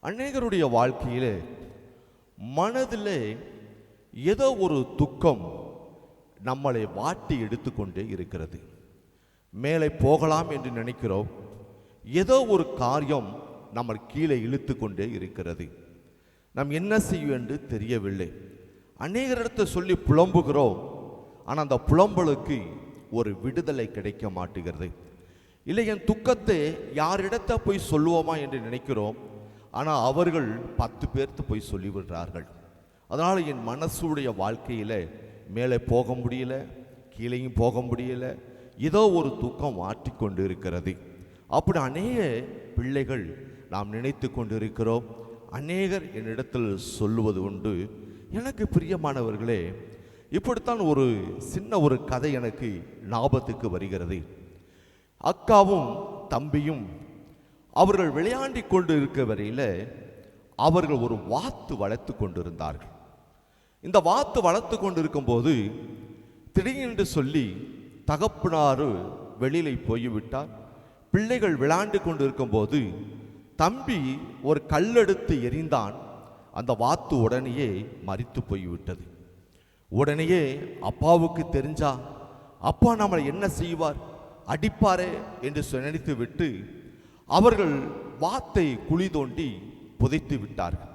அநேகருடைய வாழ்க்கையிலே மனதிலே ஏதோ ஒரு துக்கம் நம்மளை வாட்டி எடுத்துக்கொண்டே இருக்கிறது. மேலே போகலாம் என்று நினைக்கிறோம், ஏதோ ஒரு காரியம் நம்ம கீழே இழுத்து கொண்டே இருக்கிறது. நாம் என்ன செய்வோம் என்று தெரியவில்லை. அநேகரிடத்தை சொல்லி புலம்புகிறோம், ஆனால் அந்த புலம்பலுக்கு ஒரு விடுதலை கிடைக்க மாட்டுகிறது. இல்லை, என் துக்கத்தை யாரிடத்த போய் சொல்லுவோமா என்று நினைக்கிறோம், ஆனால் அவர்கள் 10 பேர்த்து போய் சொல்லிவிடுறார்கள். அதனால் என் மனசுடைய வாழ்க்கையில் மேலே போக முடியல, கீழேயும் போக முடியல, ஏதோ ஒரு துக்கம் மாட்டிக்கொண்டு இருக்கிறது. அப்படி அநேக பிள்ளைகள் நாம் நினைத்து கொண்டிருக்கிறோம். அநேகர் என்னிடத்தில் சொல்லுவது உண்டு. எனக்கு பிரியமானவர்களே, இப்படித்தான் ஒரு சின்ன ஒரு கதை எனக்கு ஞாபகத்துக்கு வருகிறது. அக்காவும் தம்பியும் அவர்கள் விளையாடி கொண்டு இருக்க வரையில் அவர்கள் ஒரு வாத்து வளர்த்து கொண்டிருந்தார்கள். இந்த வாத்து வளர்த்து கொண்டிருக்கும் போது திடீரென்று சொல்லி தகப்பனாரு வெளியில் போய்விட்டார். பிள்ளைகள் விளையாண்டு கொண்டிருக்கும் போது தம்பி ஒரு கல்லெடுத்து எறிந்தான். அந்த வாத்து உடனேயே மரித்து போய்விட்டது. உடனேயே அப்பாவுக்கு தெரிஞ்சா அப்பா நம்மளை என்ன செய்வார், அடிப்பாரே என்று நினைத்து விட்டு அவர்கள் வாத்தை குழி தோண்டி புதைத்து விட்டார்கள்.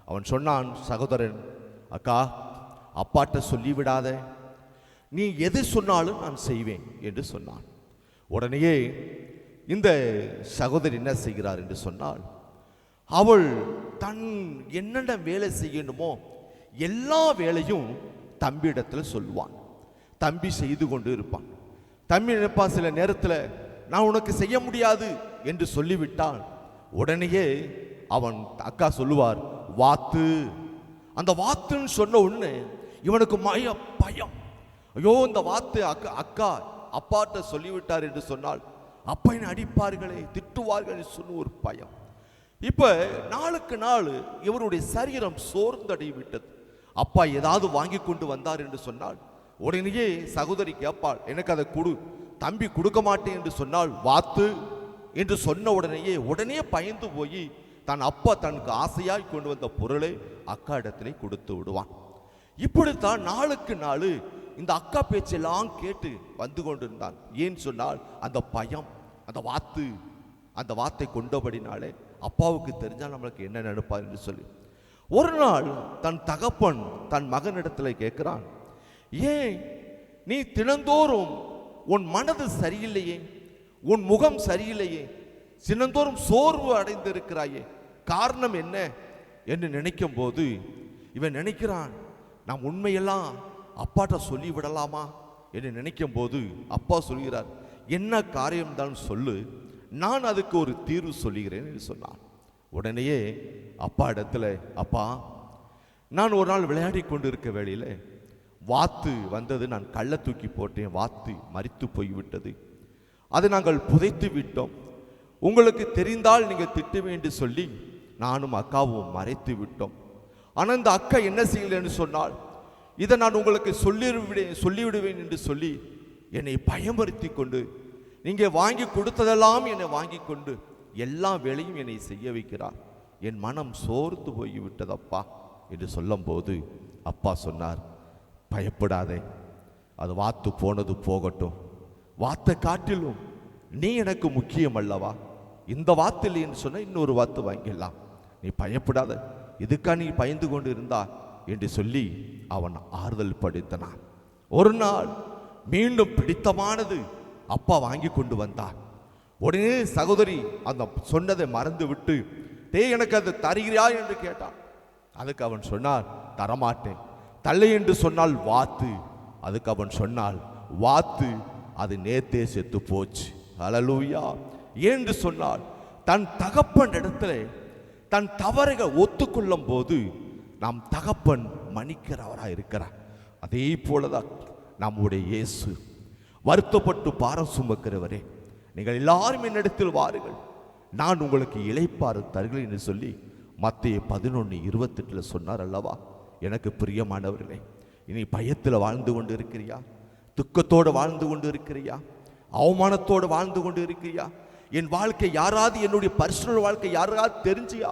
அவன் சொன்னான், சகோதரன், அக்கா, அப்பாட்ட சொல்லிவிடாத, நீ எது சொன்னாலும் நான் செய்வேன் என்று சொன்னான். உடனேயே இந்த சகோதரி என்ன செய்கிறார் என்று சொன்னால், அவள் தன் என்னென்ன வேலை செய்யணுமோ எல்லா வேலையும் தம்பியிடத்தில் சொல்லுவான். தம்பி செய்து கொண்டு இருப்பான். தம்பி நினைப்பான், சில நேரத்தில் நான் உனக்கு செய்ய முடியாது என்று சொல்லிவிட்டான். உடனேயே அவன் அக்கா சொல்லுவார், வாத்து. அந்த வாத்துன்னு சொன்ன உடனே இவனுக்கு பயம். ஐயோ, இந்த வாத்து அக்கா அப்பாட்ட சொல்லிவிட்டார் என்று சொன்னால் அப்பா என்னை அடிப்பார்களே, திட்டுவார்கள் சொன்ன ஒரு பயம். இப்ப நாளுக்கு நாள் இவருடைய சரீரம் சோர்ந்தடைய விட்டது. அப்பா ஏதாவது வாங்கி கொண்டு வந்தார் என்று சொன்னால் உடனேயே சகோதரி கேட்பாள், எனக்கு அதை கொடு. தம்பி கொடுக்க மாட்டேன் என்று சொன்னால் வாத்து என்று சொன்ன உடனே பயந்து போய் தன் அப்பா தனக்கு ஆசையாய் கொண்டு வந்த பொருளை அக்கா இடத்திலே கொடுத்து விடுவான். இப்படித்தான் நாளுக்கு நாள் இந்த அக்கா பேச்செல்லாம் கேட்டு வந்து கொண்டிருந்தான். ஏன் சொன்னால் அந்த பயம், அந்த வாத்தை கொண்டபடினாலே அப்பாவுக்கு தெரிஞ்சால் நம்மளுக்கு என்ன நினைப்பார் என்று சொல்லி. ஒரு நாள் தன் தகப்பன் தன் மகனிடத்தில் கேட்கிறான், ஏன் நீ தினந்தோறும் உன் மனது சரியில்லையே, உன் முகம் சரியில்லையே, தினந்தோறும் சோர்வு அடைந்திருக்கிறாயே, காரணம் என்ன என்று நினைக்கும் போது இவன் நினைக்கிறான், நாம் உண்மையெல்லாம் அப்பாட்ட சொல்லிவிடலாமா என்று நினைக்கும் போது அப்பா சொல்கிறார், என்ன காரியம்தான் சொல்லு, நான் அதுக்கு ஒரு தீர்வு சொல்லுகிறேன் என்று சொன்னான். உடனேயே அப்பா இடத்துல, அப்பா, நான் ஒரு நாள் விளையாடி கொண்டு இருக்க வேளையில் வாத்து வந்தது, நான் கள்ள தூக்கி போட்டேன், வாத்து மரித்து போய்விட்டது, அதை நாங்கள் புதைத்து விட்டோம். உங்களுக்கு தெரிந்தால் நீங்கள் திட்டுவேன் என்று சொல்லி நானும் அக்காவும் மறைத்து விட்டோம். ஆனால் இந்த அக்கா என்ன செய்யலன்னு சொன்னால், இதை நான் உங்களுக்கு சொல்லிவிடுவேன் என்று சொல்லி என்னை பயமுறுத்தி கொண்டு, நீங்கள் வாங்கி கொடுத்ததெல்லாம் என்னை வாங்கி கொண்டு எல்லா வேலையும் என்னை செய்ய வைக்கிறார். என் மனம் சோர்ந்து போய்விட்டதப்பா என்று சொல்லும் போது அப்பா சொன்னார், பயப்படாதே, அது வாத்து போனது போகட்டும், வாத்தை காட்டிலும் நீ எனக்கு முக்கியம் அல்லவா, இந்த வாத்து இல்லைன்னு சொன்ன இன்னொரு வாத்து வாங்கிடலாம், நீ பயப்படாத, இதுக்கா நீ பயந்து கொண்டு இருந்தா என்று சொல்லி அவன் ஆறுதல் படுத்தினான். ஒரு நாள் மீண்டும் பிடித்தமானது அப்பா வாங்கி கொண்டு வந்தார். உடனே சகோதரி அந்த சொன்னதை மறந்து விட்டு, எனக்கு அது தருகிறாயா என்று கேட்டான். அதுக்கு அவன் சொன்னார், தரமாட்டேன். தள்ளை என்று சொன்னால் வாத்து. அதுக்கு அவன் சொன்னால், வாத்து அது நேத்தே செத்து போச்சு. ஹல்லேலூயா. என்று சொன்னால் தன் தகப்பன் இடத்துல தன் தவறுகள் ஒத்துக்கொள்ளும் போது நாம் தகப்பன் மன்னிக்கிறவராக இருக்கிறார். அதே போலதான் நம்முடைய இயேசு, வருத்தப்பட்டு பாரம் சுமக்கிறவரே, நீங்கள் எல்லாரும் என்னிடத்தில் வாருங்கள், நான் உங்களுக்கு இளைப்பாறு தருகிறேன் என்று சொல்லி மத்தேயு 11:28 சொன்னார் அல்லவா. எனக்கு பிரியமானவர்களே, இனி பயத்தில் வாழ்ந்து கொண்டு இருக்கிறியா, துக்கத்தோடு வாழ்ந்து கொண்டு இருக்கிறியா, அவமானத்தோடு வாழ்ந்து கொண்டு இருக்கிறியா, என் வாழ்க்கை யாராவது, என்னுடைய பர்சனல் வாழ்க்கை யாராவது தெரிஞ்சியா,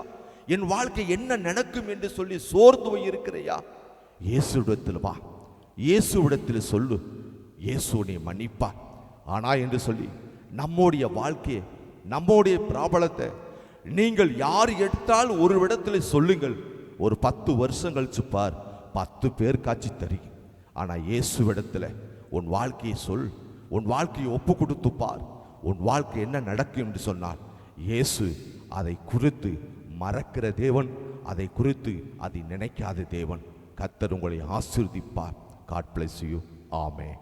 என் வாழ்க்கை என்ன நடக்கும் என்று சொல்லி சோர்ந்து போய் இருக்கிறையா? இயேசுவிடத்தில் வா, இயேசுவிடத்தில் சொல்லு, இயேசு உன்னை மன்னிப்பார். ஆனா என்று சொல்லி நம்முடைய வாழ்க்கையை, நம்முடைய பிராபலத்தை நீங்கள் யார் எடுத்தால் ஒரு இடத்துல சொல்லுங்கள், ஒரு 10 வருஷம் கழிச்சு பார், 10 பேர் காட்சி தருகிறேன். ஆனா இயேசுவிடத்துல உன் வாழ்க்கையை சொல், உன் வாழ்க்கையை ஒப்பு கொடுத்து பார், உன் வாழ்க்கை என்ன நடக்கும் என்று சொன்னால் இயேசு அதை குறித்து மறக்கிற தேவன், அதை குறித்து அதை நினைக்காத தேவன். கர்த்தர் உங்களை ஆசீர்வதிப்பார். God bless you. ஆமென்.